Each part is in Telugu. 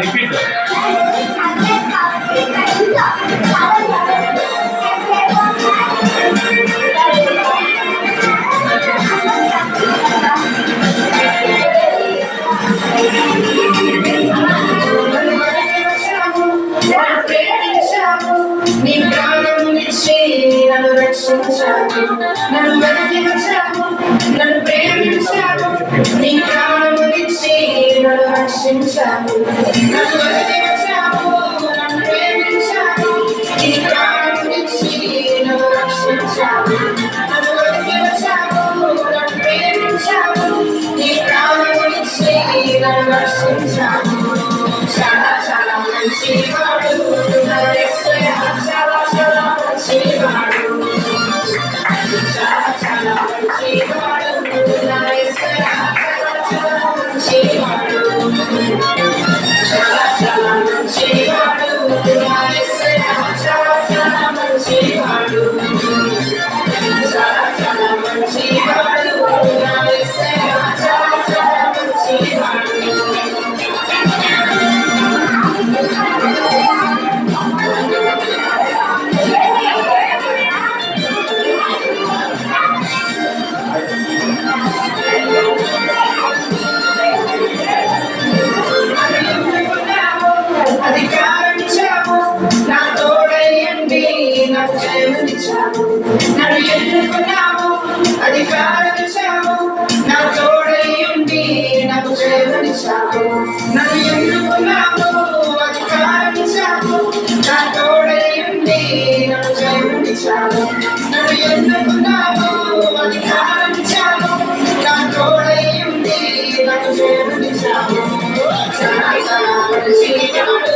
రిపీట్ నన్ను వెతికించావు, నన్ను ప్రేమించావు, నీ ప్రాణమునిచ్చి నన్ను రక్షించావు. నన్ను వెతికించావు, నన్ను ప్రేమించావు, నీ ప్రాణమునిచ్చి నన్ను రక్షించావు. నన్ను వెతికించావు, నన్ను ప్రేమించావు, నీ ప్రాణమునిచ్చి నన్ను రక్షించావు. చాలా చాలా మంచివాడు నా యేసయ్య, చాలా చాలా మంచివాడు. చాలా చాలా మంచివాడు నా యేసయ్య, చాలా చాలా మంచివాడు. చాలా చాలా మంచివాడు నా యేసయ్య, చాలా చాలా మంచివాడు. చాలా చాలా మంచివాడు నా యేసయ్య, చాలా చాలా మంచివాడు. అధికారించావు, నా తోడయ్యండి నాకు జయమిచ్చావు. నన్ను ఎన్నుకున్నావు, అధికారించావు, నా తోడయ్యండి నాకు జయమిచ్చావు. నన్ను ఎన్నుకున్నావు, అధికారించావు, నా తోడయ్యండి నాకు జయమిచ్చావు. నన్ను ఎన్నుకున్నావు, అధికారించావు, నా తోడయ్యండి నాకు జయమిచ్చావు. చాలా చాలా మంచివాడు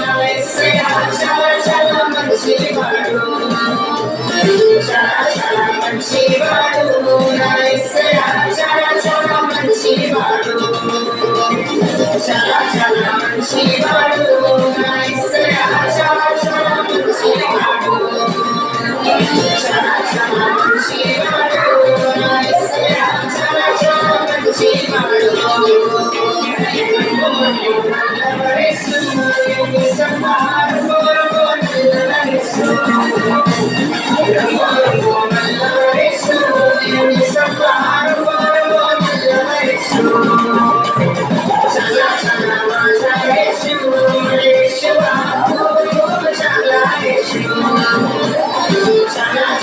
నా యేసయ్య, చాలా చాలా మంచివాడు. చాలా చాలా మంచివాడు నా యేసయ్య, చాలా చాలా మంచివాడు. చాలా చాలా మంచివాడు నా యేసయ్య, చాలా చాలా మంచివాడు. చాలా చాలా మంచివాడు నా యేసయ్య, చాలా చాలా మంచివాడు. Sana